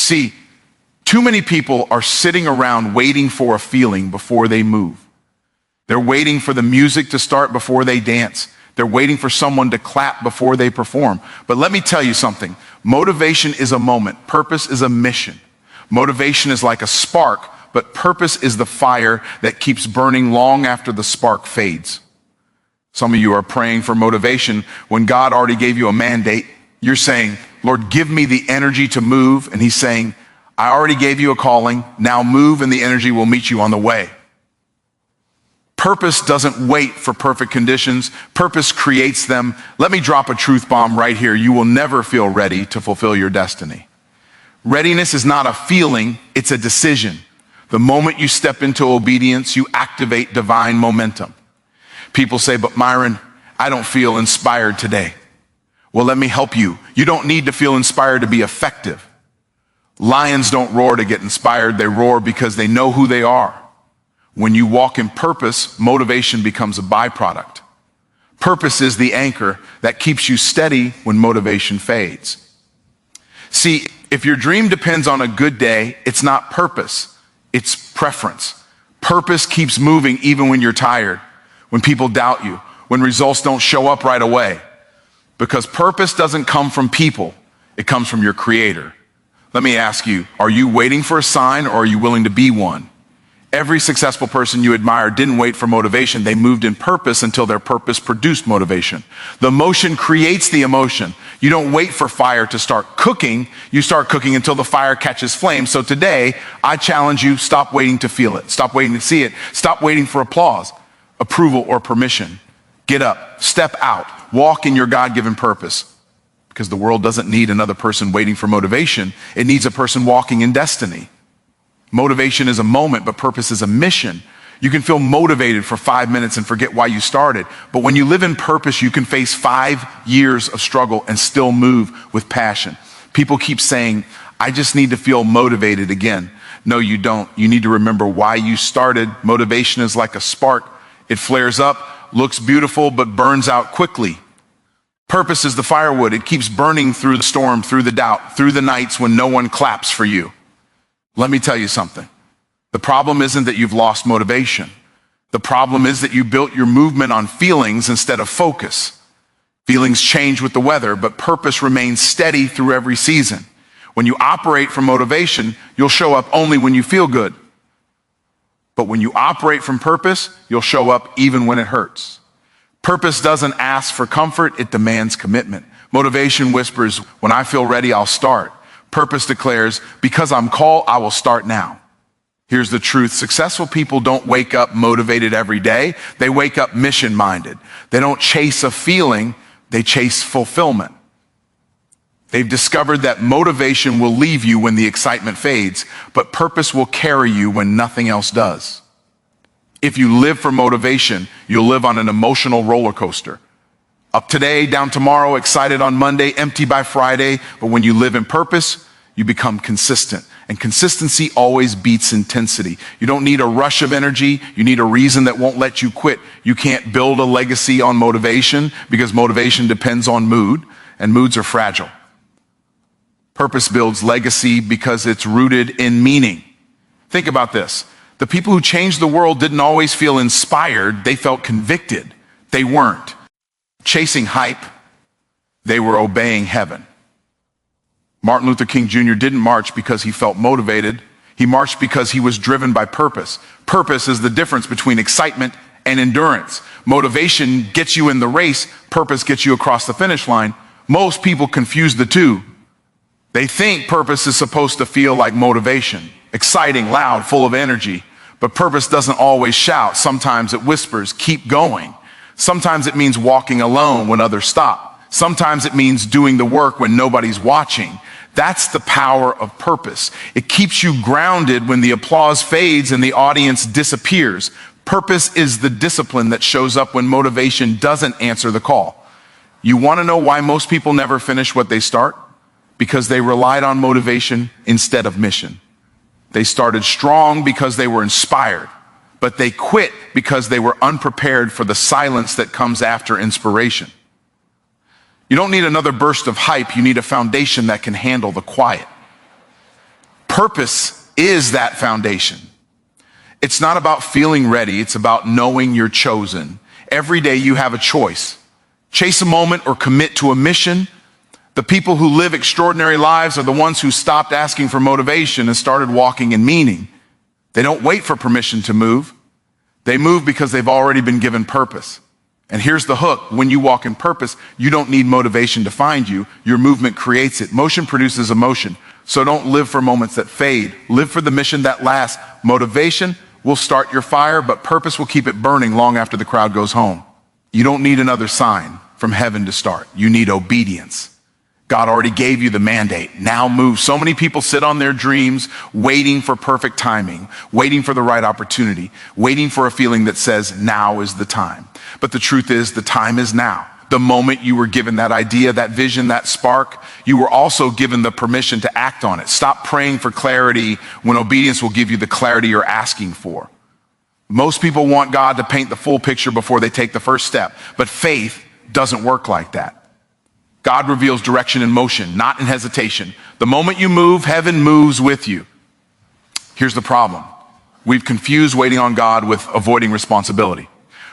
See, too many people are sitting around waiting for a feeling before they move. They're waiting for the music to start before they dance. They're waiting for someone to clap before they perform. But let me tell you something. Motivation is a moment. Purpose is a mission. Motivation is like a spark, but purpose is the fire that keeps burning long after the spark fades. Some of you are praying for motivation when God already gave you a mandate. You're saying, Lord, give me the energy to move. And he's saying, I already gave you a calling. Now move and the energy will meet you on the way. Purpose doesn't wait for perfect conditions. Purpose creates them. Let me drop a truth bomb right here. You will never feel ready to fulfill your destiny. Readiness is not a feeling, it's a decision. The moment you step into obedience, you activate divine momentum. People say, but Mayron, I don't feel inspired today. Well, let me help you. You don't need to feel inspired to be effective. Lions don't roar to get inspired. They roar because they know who they are. When you walk in purpose, motivation becomes a byproduct. Purpose is the anchor that keeps you steady when motivation fades. See, if your dream depends on a good day, it's not purpose, it's preference. Purpose keeps moving even when you're tired, when people doubt you, when results don't show up right away. Because purpose doesn't come from people, it comes from your Creator. Let me ask you, are you waiting for a sign or are you willing to be one? Every successful person you admire didn't wait for motivation. They moved in purpose until their purpose produced motivation. The motion creates the emotion. You don't wait for fire to start cooking. You start cooking until the fire catches flame. So today, I challenge you, stop waiting to feel it. Stop waiting to see it. Stop waiting for applause, approval, or permission. Get up, step out, walk in your God-given purpose. Because the world doesn't need another person waiting for motivation. It needs a person walking in destiny. Motivation is a moment, but purpose is a mission. You can feel motivated for 5 minutes and forget why you started. But when you live in purpose, you can face 5 years of struggle and still move with passion. People keep saying, I just need to feel motivated again. No, you don't. You need to remember why you started. Motivation is like a spark. It flares up, looks beautiful, but burns out quickly. Purpose is the firewood. It keeps burning through the storm, through the doubt, through the nights when no one claps for you. Let me tell you something. The problem isn't that you've lost motivation. The problem is that you built your movement on feelings instead of focus. Feelings change with the weather, but purpose remains steady through every season. When you operate from motivation, you'll show up only when you feel good. But when you operate from purpose, you'll show up even when it hurts. Purpose doesn't ask for comfort, it demands commitment. Motivation whispers, when I feel ready, I'll start. Purpose declares, because I'm called, I will start now. Here's the truth. Successful people don't wake up motivated every day. They wake up mission-minded. They don't chase a feeling, they chase fulfillment. They've discovered that motivation will leave you when the excitement fades, but purpose will carry you when nothing else does. If you live for motivation, you'll live on an emotional roller coaster. Up today, down tomorrow, excited on Monday, empty by Friday. But when you live in purpose, you become consistent. And consistency always beats intensity. You don't need a rush of energy. You need a reason that won't let you quit. You can't build a legacy on motivation because motivation depends on mood, and moods are fragile. Purpose builds legacy because it's rooted in meaning. Think about this. The people who changed the world didn't always feel inspired. They felt convicted. They weren't chasing hype, they were obeying heaven. Martin Luther King Jr. didn't march because he felt motivated. He marched because he was driven by purpose. Purpose is the difference between excitement and endurance. Motivation gets you in the race. Purpose gets you across the finish line. Most people confuse the two. They think purpose is supposed to feel like motivation, exciting, loud, full of energy. But purpose doesn't always shout. Sometimes it whispers, keep going. Sometimes it means walking alone when others stop. Sometimes it means doing the work when nobody's watching. That's the power of purpose. It keeps you grounded when the applause fades and the audience disappears. Purpose is the discipline that shows up when motivation doesn't answer the call. You want to know why most people never finish what they start? Because they relied on motivation instead of mission. They started strong because they were inspired, but they quit because they were unprepared for the silence that comes after inspiration. You don't need another burst of hype. You need a foundation that can handle the quiet. Purpose is that foundation. It's not about feeling ready. It's about knowing you're chosen. Every day you have a choice. Chase a moment or commit to a mission. The people who live extraordinary lives are the ones who stopped asking for motivation and started walking in meaning. They don't wait for permission to move. They move because they've already been given purpose. And here's the hook. When you walk in purpose, you don't need motivation to find you. Your movement creates it. Motion produces emotion. So don't live for moments that fade. Live for the mission that lasts. Motivation will start your fire, but purpose will keep it burning long after the crowd goes home. You don't need another sign from heaven to start. You need obedience. God already gave you the mandate. Now move. So many people sit on their dreams, waiting for perfect timing, waiting for the right opportunity, waiting for a feeling that says now is the time. But the truth is, the time is now. The moment you were given that idea, that vision, that spark, you were also given the permission to act on it. Stop praying for clarity when obedience will give you the clarity you're asking for. Most people want God to paint the full picture before they take the first step, but faith doesn't work like that. God reveals direction in motion, not in hesitation. The moment you move, heaven moves with you. Here's the problem. We've confused waiting on God with avoiding responsibility.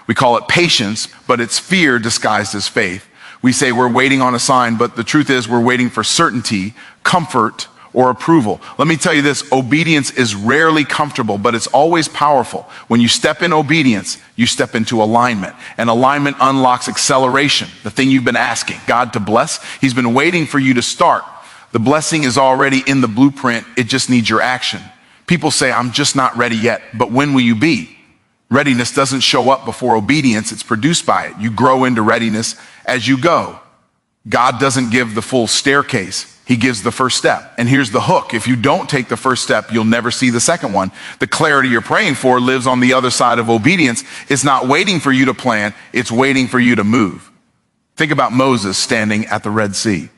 We call it patience, but it's fear disguised as faith. We say we're waiting on a sign, but the truth is we're waiting for certainty, comfort, or approval. Let me tell you this, obedience is rarely comfortable, but it's always powerful. When you step in obedience, you step into alignment, and alignment unlocks acceleration, the thing you've been asking God to bless. He's been waiting for you to start. The blessing is already in the blueprint. It just needs your action. People say, I'm just not ready yet, but when will you be? Readiness doesn't show up before obedience. It's produced by it. You grow into readiness as you go. God doesn't give the full staircase. He gives the first step. And here's the hook. If you don't take the first step, you'll never see the second one. The clarity you're praying for lives on the other side of obedience. It's not waiting for you to plan. It's waiting for you to move. Think about Moses standing at the Red Sea.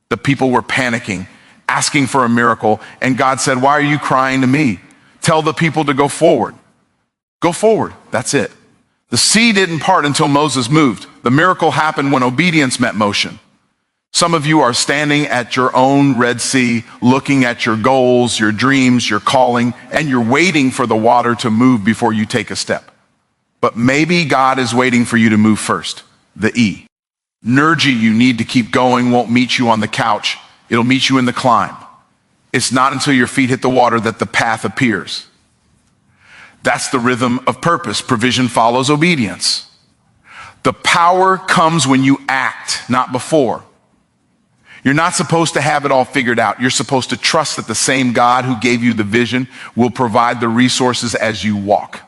The people were panicking, asking for a miracle. And God said, why are you crying to me? Tell the people to go forward. Go forward. That's it. The sea didn't part until Moses moved. The miracle happened when obedience met motion. Some of you are standing at your own Red Sea, looking at your goals, your dreams, your calling, and you're waiting for the water to move before you take a step. But maybe God is waiting for you to move first. The E. Energy you need to keep going won't meet you on the couch. It'll meet you in the climb. It's not until your feet hit the water that the path appears. That's the rhythm of purpose. Provision follows obedience. The power comes when you act, not before. You're not supposed to have it all figured out. You're supposed to trust that the same God who gave you the vision will provide the resources as you walk.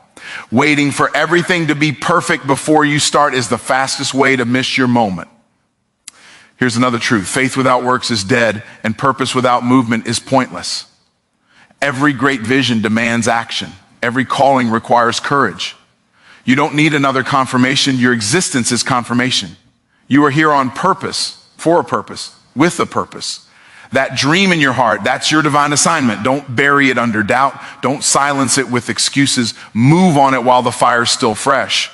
Waiting for everything to be perfect before you start is the fastest way to miss your moment. Here's another truth. Faith without works is dead, and purpose without movement is pointless. Every great vision demands action. Every calling requires courage. You don't need another confirmation. Your existence is confirmation. You are here on purpose, for a purpose, with a purpose. That dream in your heart, that's your divine assignment. Don't bury it under doubt. Don't silence it with excuses. Move on it while the fire's still fresh.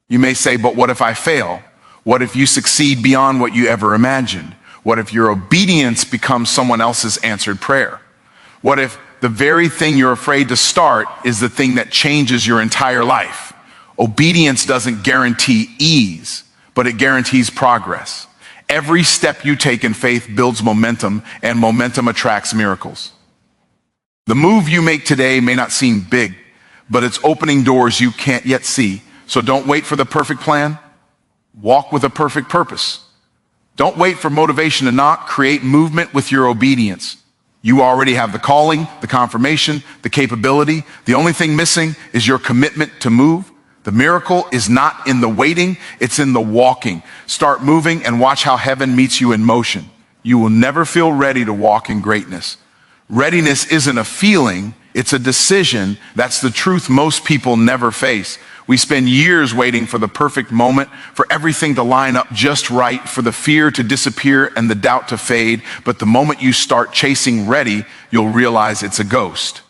You may say, but what if I fail? What if you succeed beyond what you ever imagined? What if your obedience becomes someone else's answered prayer? What if the very thing you're afraid to start is the thing that changes your entire life? Obedience doesn't guarantee ease, but it guarantees progress. Every step you take in faith builds momentum, and momentum attracts miracles. The move you make today may not seem big, but it's opening doors you can't yet see. So don't wait for the perfect plan. Walk with a perfect purpose. Don't wait for motivation to knock. Create movement with your obedience. You already have the calling, the confirmation, the capability. The only thing missing is your commitment to move. The miracle is not in the waiting, it's in the walking. Start moving and watch how heaven meets you in motion. You will never feel ready to walk in greatness. Readiness isn't a feeling, it's a decision. That's the truth most people never face. We spend years waiting for the perfect moment, for everything to line up just right, for the fear to disappear and the doubt to fade. But the moment you start chasing ready, you'll realize it's a ghost.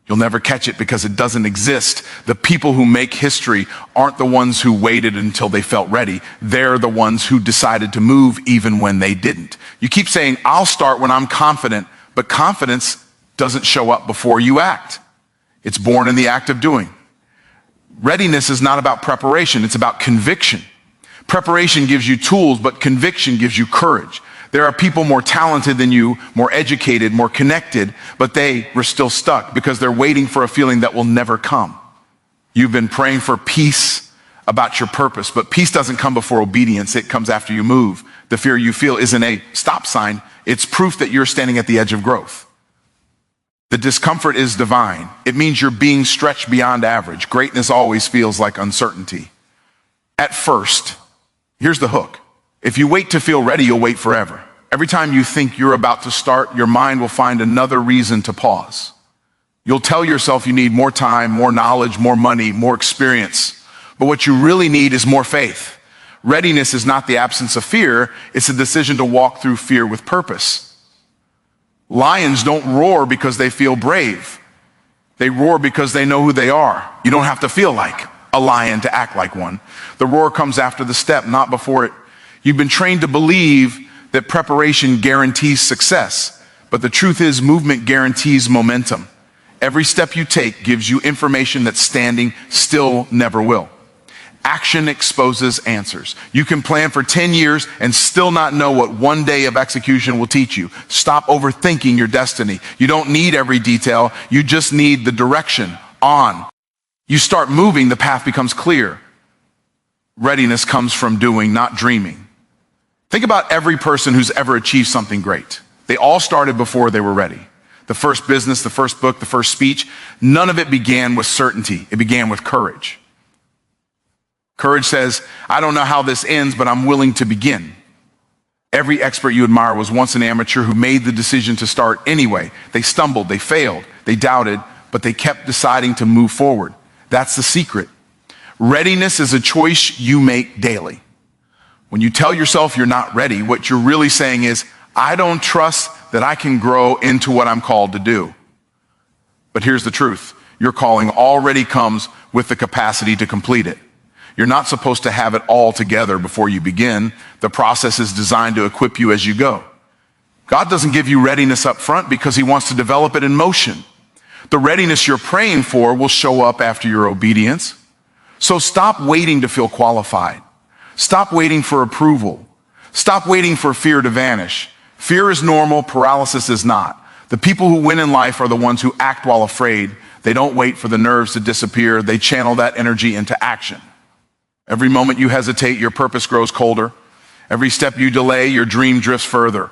You'll never catch it because it doesn't exist. The people who make history aren't the ones who waited until they felt ready. They're the ones who decided to move even when they didn't. You keep saying, I'll start when I'm confident, but confidence doesn't show up before you act. It's born in the act of doing. Readiness is not about preparation, it's about conviction. Preparation gives you tools, but conviction gives you courage. There are people more talented than you, more educated, more connected, but they were still stuck because they're waiting for a feeling that will never come. You've been praying for peace about your purpose, but peace doesn't come before obedience, it comes after you move. The fear you feel isn't a stop sign, it's proof that you're standing at the edge of growth. The discomfort is divine. It means you're being stretched beyond average. Greatness always feels like uncertainty. At first, here's the hook. If you wait to feel ready, you'll wait forever. Every time you think you're about to start, your mind will find another reason to pause. You'll tell yourself you need more time, more knowledge, more money, more experience. But what you really need is more faith. Readiness is not the absence of fear, it's a decision to walk through fear with purpose. Lions don't roar because they feel brave. They roar because they know who they are. You don't have to feel like a lion to act like one. The roar comes after the step, not before it. You've been trained to believe that preparation guarantees success, but the truth is movement guarantees momentum. Every step you take gives you information that standing still never will. Action exposes answers. You can plan for 10 years and still not know what one day of execution will teach you. Stop overthinking your destiny. You don't need every detail. You just need the direction. On. You start moving, the path becomes clear. Readiness comes from doing, not dreaming. Think about every person who's ever achieved something great. They all started before they were ready. The first business, the first book, the first speech, none of it began with certainty. It began with courage. Courage says, I don't know how this ends, but I'm willing to begin. Every expert you admire was once an amateur who made the decision to start anyway. They stumbled, they failed, they doubted, but they kept deciding to move forward. That's the secret. Readiness is a choice you make daily. When you tell yourself you're not ready, what you're really saying is, I don't trust that I can grow into what I'm called to do. But here's the truth. Your calling already comes with the capacity to complete it. You're not supposed to have it all together before you begin. The process is designed to equip you as you go. God doesn't give you readiness up front because he wants to develop it in motion. The readiness you're praying for will show up after your obedience. So stop waiting to feel qualified. Stop waiting for approval. Stop waiting for fear to vanish. Fear is normal, paralysis is not. The people who win in life are the ones who act while afraid. They don't wait for the nerves to disappear. They channel that energy into action. Every moment you hesitate, your purpose grows colder. Every step you delay, your dream drifts further.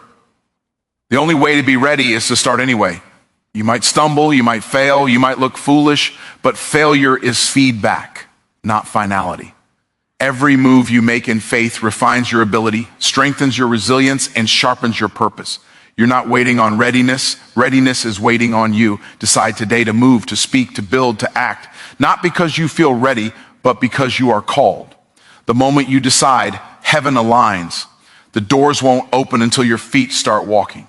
The only way to be ready is to start anyway. You might stumble, you might fail, you might look foolish, but failure is feedback, not finality. Every move you make in faith refines your ability, strengthens your resilience, and sharpens your purpose. You're not waiting on readiness. Readiness is waiting on you. Decide today to move, to speak, to build, to act, not because you feel ready, but because you are called. The moment you decide, heaven aligns. The doors won't open until your feet start walking.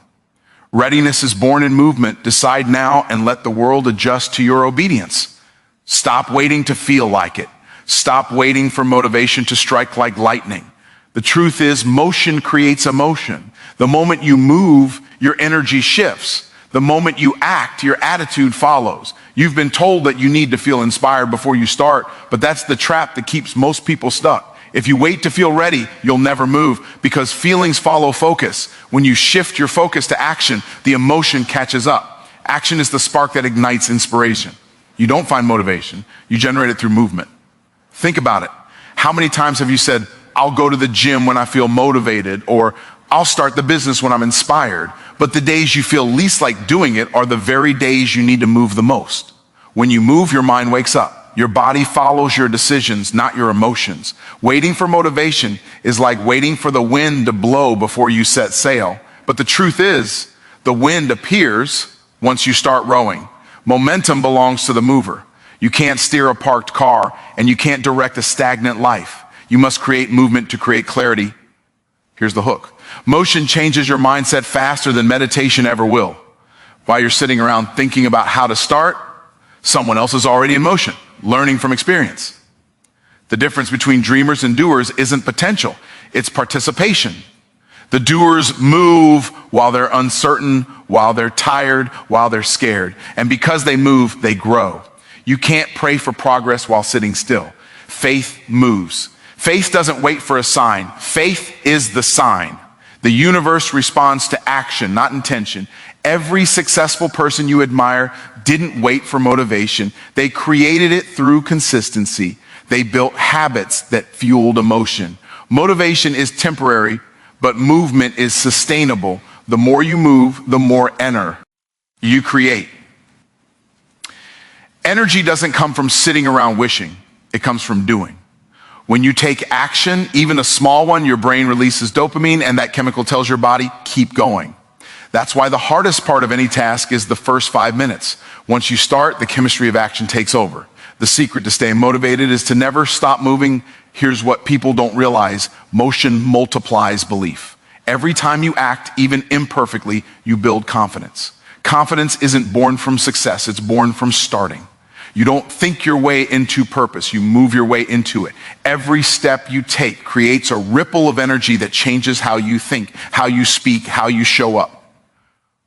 Readiness is born in movement. Decide now and let the world adjust to your obedience. Stop waiting to feel like it. Stop waiting for motivation to strike like lightning. The truth is, motion creates emotion. The moment you move, your energy shifts. The moment you act, your attitude follows. You've been told that you need to feel inspired before you start, but that's the trap that keeps most people stuck. If you wait to feel ready, you'll never move because feelings follow focus. When you shift your focus to action, the emotion catches up. Action is the spark that ignites inspiration. You don't find motivation, you generate it through movement. Think about it. How many times have you said, I'll go to the gym when I feel motivated, or I'll start the business when I'm inspired? But the days you feel least like doing it are the very days you need to move the most. When you move, your mind wakes up. Your body follows your decisions, not your emotions. Waiting for motivation is like waiting for the wind to blow before you set sail. But the truth is, the wind appears once you start rowing. Momentum belongs to the mover. You can't steer a parked car, and you can't direct a stagnant life. You must create movement to create clarity. Here's the hook. Motion changes your mindset faster than meditation ever will. While you're sitting around thinking about how to start, someone else is already in motion, learning from experience. The difference between dreamers and doers isn't potential, it's participation. The doers move while they're uncertain, while they're tired, while they're scared. And because they move, they grow. You can't pray for progress while sitting still. Faith moves. Faith doesn't wait for a sign. Faith is the sign. The universe responds to action, not intention. Every successful person you admire didn't wait for motivation. They created it through consistency. They built habits that fueled emotion. Motivation is temporary, but movement is sustainable. The more you move, the more you create. Energy doesn't come from sitting around wishing. It comes from doing. When you take action, even a small one, your brain releases dopamine, and that chemical tells your body, keep going. That's why the hardest part of any task is the first 5 minutes. Once you start, the chemistry of action takes over. The secret to staying motivated is to never stop moving. Here's what people don't realize. Motion multiplies belief. Every time you act, even imperfectly, you build confidence. Confidence isn't born from success. It's born from starting. You don't think your way into purpose. You move your way into it. Every step you take creates a ripple of energy that changes how you think, how you speak, how you show up.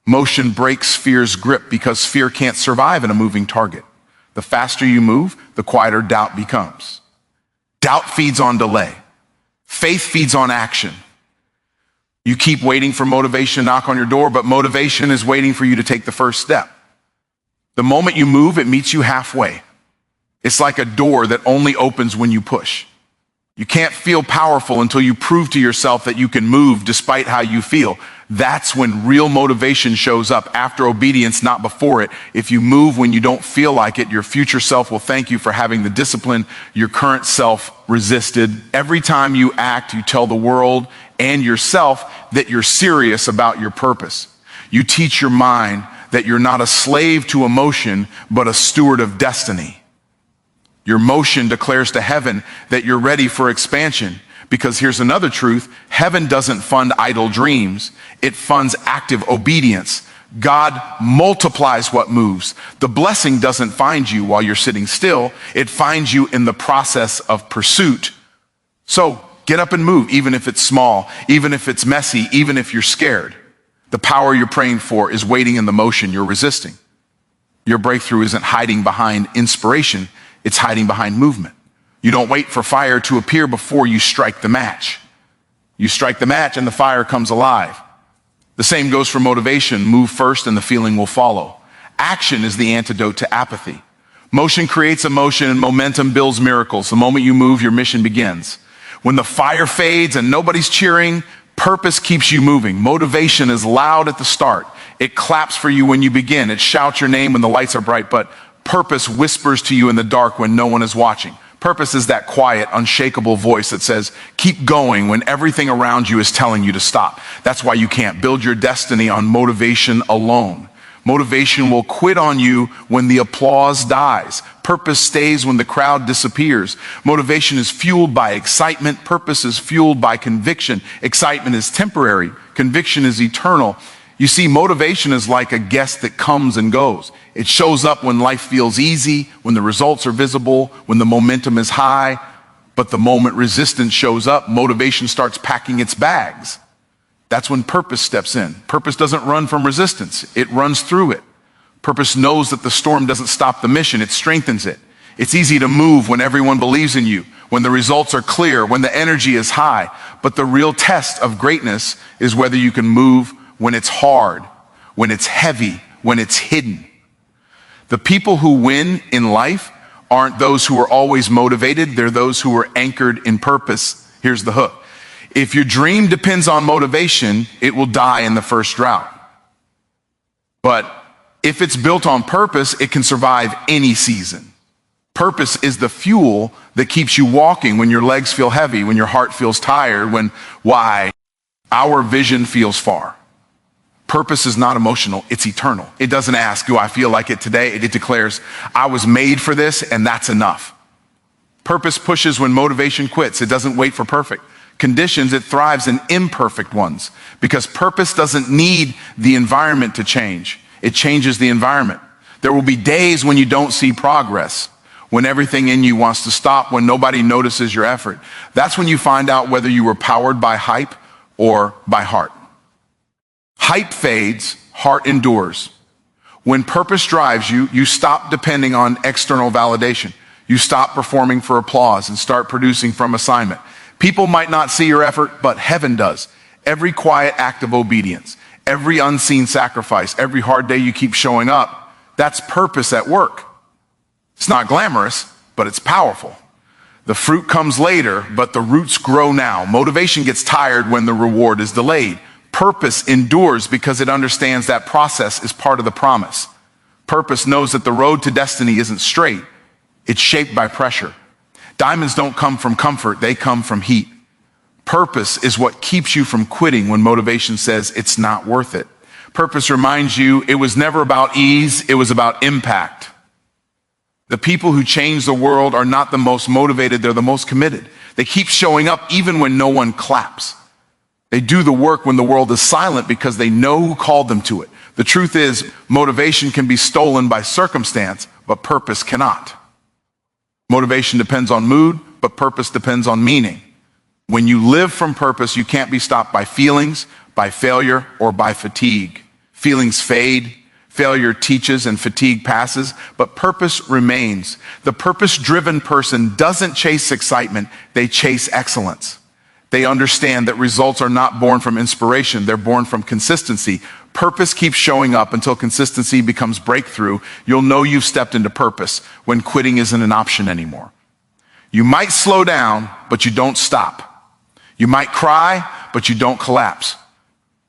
Motion breaks fear's grip because fear can't survive in a moving target. The faster you move, the quieter doubt becomes. Doubt feeds on delay. Faith feeds on action. You keep waiting for motivation to knock on your door, but motivation is waiting for you to take the first step. The moment you move, it meets you halfway. It's like a door that only opens when you push. You can't feel powerful until you prove to yourself that you can move despite how you feel. That's when real motivation shows up, after obedience, not before it. If you move when you don't feel like it, your future self will thank you for having the discipline your current self resisted. Every time you act, you tell the world and yourself that you're serious about your purpose. You teach your mind that you're not a slave to emotion, but a steward of destiny. Your motion declares to heaven that you're ready for expansion. Because here's another truth: heaven doesn't fund idle dreams, it funds active obedience. God multiplies what moves. The blessing doesn't find you while you're sitting still, it finds you in the process of pursuit. So get up and move, even if it's small, even if it's messy, even if you're scared. The power you're praying for is waiting in the motion you're resisting. Your breakthrough isn't hiding behind inspiration, it's hiding behind movement. You don't wait for fire to appear before you strike the match. You strike the match and the fire comes alive. The same goes for motivation. Move first and the feeling will follow. Action is the antidote to apathy. Motion creates emotion and momentum builds miracles. The moment you move, your mission begins. When the fire fades and nobody's cheering, purpose keeps you moving. Motivation is loud at the start. It claps for you when you begin. It shouts your name when the lights are bright, but purpose whispers to you in the dark when no one is watching. Purpose is that quiet, unshakable voice that says, keep going when everything around you is telling you to stop. That's why you can't build your destiny on motivation alone. Motivation will quit on you when the applause dies. Purpose stays when the crowd disappears. Motivation is fueled by excitement. Purpose is fueled by conviction. Excitement is temporary. Conviction is eternal. You see, motivation is like a guest that comes and goes. It shows up when life feels easy, when the results are visible, when the momentum is high. But the moment resistance shows up, motivation starts packing its bags. That's when purpose steps in. Purpose doesn't run from resistance. It runs through it. Purpose knows that the storm doesn't stop the mission. It strengthens it. It's easy to move when everyone believes in you, when the results are clear, when the energy is high. But the real test of greatness is whether you can move when it's hard, when it's heavy, when it's hidden. The people who win in life aren't those who are always motivated. They're those who are anchored in purpose. Here's the hook. If your dream depends on motivation, it will die in the first drought. But if it's built on purpose, it can survive any season. Purpose is the fuel that keeps you walking when your legs feel heavy, when your heart feels tired, when our vision feels far. Purpose is not emotional, it's eternal. It doesn't ask, do I feel like it today? It declares, I was made for this and that's enough. Purpose pushes when motivation quits. It doesn't wait for perfect conditions, it thrives in imperfect ones, because purpose doesn't need the environment to change. It changes the environment. There will be days when you don't see progress, when everything in you wants to stop, when nobody notices your effort. That's when you find out whether you were powered by hype or by heart. Hype fades, heart endures. When purpose drives you, you stop depending on external validation. You stop performing for applause and start producing from assignment. People might not see your effort, but heaven does. Every quiet act of obedience, every unseen sacrifice, every hard day you keep showing up, that's purpose at work. It's not glamorous, but it's powerful. The fruit comes later, but the roots grow now. Motivation gets tired when the reward is delayed. Purpose endures because it understands that process is part of the promise. Purpose knows that the road to destiny isn't straight. It's shaped by pressure. Diamonds don't come from comfort, they come from heat. Purpose is what keeps you from quitting when motivation says it's not worth it. Purpose reminds you it was never about ease, it was about impact. The people who change the world are not the most motivated, they're the most committed. They keep showing up even when no one claps. They do the work when the world is silent because they know who called them to it. The truth is, motivation can be stolen by circumstance, but purpose cannot. Motivation depends on mood, but purpose depends on meaning. When you live from purpose, you can't be stopped by feelings, by failure, or by fatigue. Feelings fade, failure teaches, and fatigue passes, but purpose remains. The purpose-driven person doesn't chase excitement, they chase excellence. They understand that results are not born from inspiration, they're born from consistency. Purpose keeps showing up until consistency becomes breakthrough. You'll know you've stepped into purpose when quitting isn't an option anymore. You might slow down, but you don't stop. You might cry, but you don't collapse.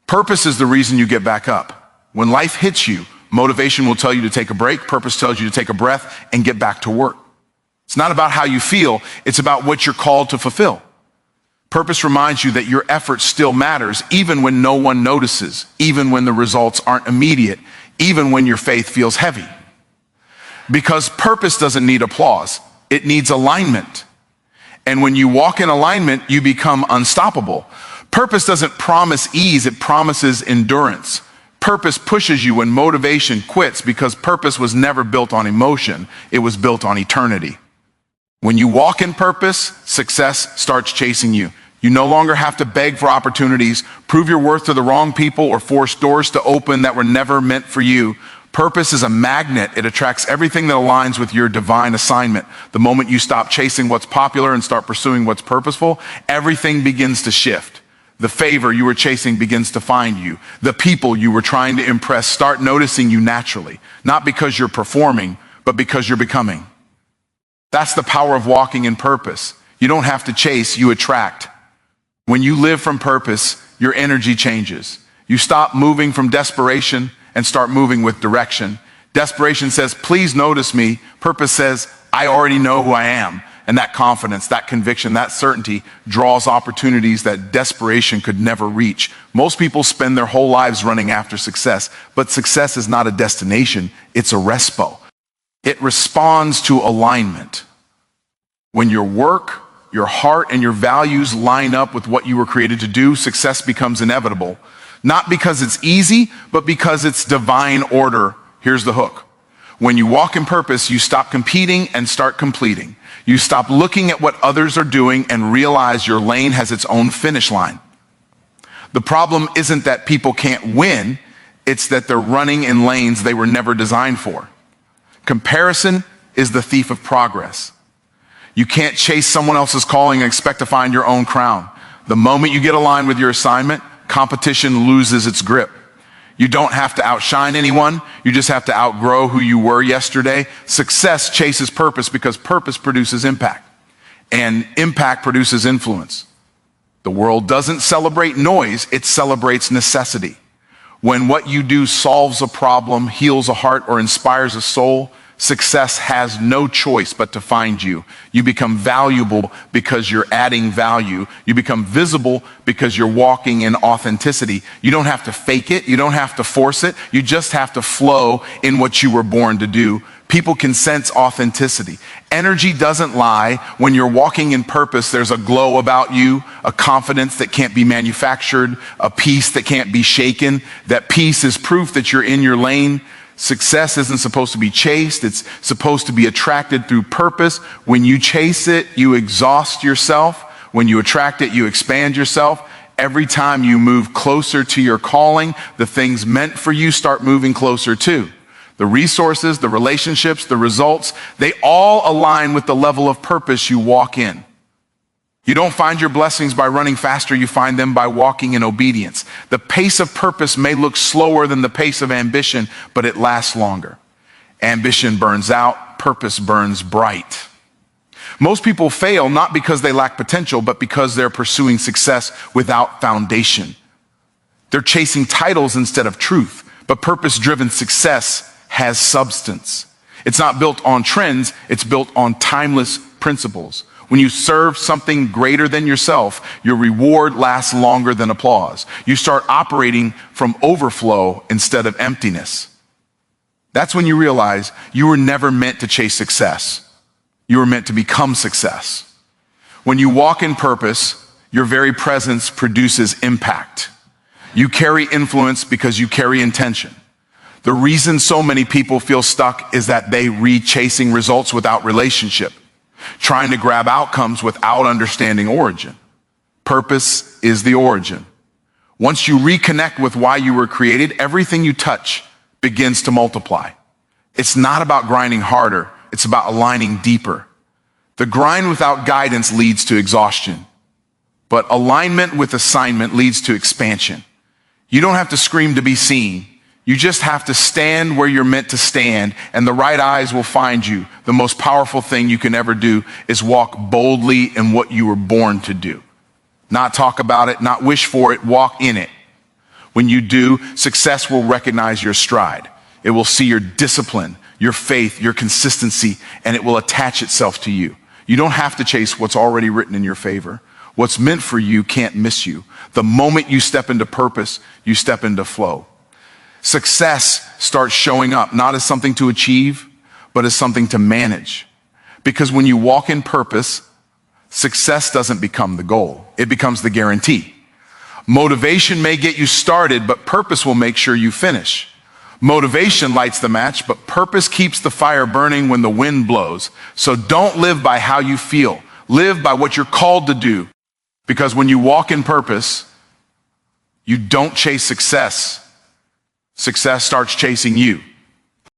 Purpose is the reason you get back up. When life hits you, motivation will tell you to take a break, purpose tells you to take a breath and get back to work. It's not about how you feel, it's about what you're called to fulfill. Purpose reminds you that your effort still matters, even when no one notices, even when the results aren't immediate, even when your faith feels heavy. Because purpose doesn't need applause, it needs alignment. And when you walk in alignment, you become unstoppable. Purpose doesn't promise ease, it promises endurance. Purpose pushes you when motivation quits because purpose was never built on emotion, it was built on eternity. When you walk in purpose, success starts chasing you. You no longer have to beg for opportunities, prove your worth to the wrong people, or force doors to open that were never meant for you. Purpose is a magnet. It attracts everything that aligns with your divine assignment. The moment you stop chasing what's popular and start pursuing what's purposeful, everything begins to shift. The favor you were chasing begins to find you. The people you were trying to impress start noticing you naturally, not because you're performing, but because you're becoming. That's the power of walking in purpose. You don't have to chase, you attract. When you live from purpose, your energy changes. You stop moving from desperation and start moving with direction. Desperation says, please notice me. Purpose says, I already know who I am. And that confidence, that conviction, that certainty draws opportunities that desperation could never reach. Most people spend their whole lives running after success, but success is not a destination, it's a respo. It responds to alignment. When your work, your heart, and your values line up with what you were created to do, success becomes inevitable. Not because it's easy, but because it's divine order. Here's the hook. When you walk in purpose, you stop competing and start completing. You stop looking at what others are doing and realize your lane has its own finish line. The problem isn't that people can't win, it's that they're running in lanes they were never designed for. Comparison is the thief of progress. You can't chase someone else's calling and expect to find your own crown. The moment you get aligned with your assignment, competition loses its grip. You don't have to outshine anyone. You just have to outgrow who you were yesterday. Success chases purpose because purpose produces impact, and impact produces influence. The world doesn't celebrate noise, it celebrates necessity. When what you do solves a problem, heals a heart, or inspires a soul, success has no choice but to find you. You become valuable because you're adding value. You become visible because you're walking in authenticity. You don't have to fake it. You don't have to force it. You just have to flow in what you were born to do. People can sense authenticity. Energy doesn't lie. When you're walking in purpose, there's a glow about you, a confidence that can't be manufactured, a peace that can't be shaken. That peace is proof that you're in your lane. Success isn't supposed to be chased. It's supposed to be attracted through purpose. When you chase it, you exhaust yourself. When you attract it, you expand yourself. Every time you move closer to your calling, the things meant for you start moving closer too. The resources, the relationships, the results, they all align with the level of purpose you walk in. You don't find your blessings by running faster, you find them by walking in obedience. The pace of purpose may look slower than the pace of ambition, but it lasts longer. Ambition burns out, purpose burns bright. Most people fail not because they lack potential, but because they're pursuing success without foundation. They're chasing titles instead of truth, but purpose-driven success has substance. It's not built on trends, it's built on timeless principles. When you serve something greater than yourself, your reward lasts longer than applause. You start operating from overflow instead of emptiness. That's when you realize you were never meant to chase success. You were meant to become success. When you walk in purpose, your very presence produces impact. You carry influence because you carry intention. The reason so many people feel stuck is that they chasing results without relationship, trying to grab outcomes without understanding origin. Purpose is the origin. Once you reconnect with why you were created, everything you touch begins to multiply. It's not about grinding harder, it's about aligning deeper. The grind without guidance leads to exhaustion, but alignment with assignment leads to expansion. You don't have to scream to be seen. You just have to stand where you're meant to stand, and the right eyes will find you. The most powerful thing you can ever do is walk boldly in what you were born to do. Not talk about it, not wish for it, walk in it. When you do, success will recognize your stride. It will see your discipline, your faith, your consistency, and it will attach itself to you. You don't have to chase what's already written in your favor. What's meant for you can't miss you. The moment you step into purpose, you step into flow. Success starts showing up not as something to achieve, but as something to manage. Because when you walk in purpose, success doesn't become the goal. It becomes the guarantee. Motivation may get you started, but purpose will make sure you finish. Motivation lights the match, but purpose keeps the fire burning when the wind blows. So don't live by how you feel. Live by what you're called to do. Because when you walk in purpose, you don't chase success. Success starts chasing you.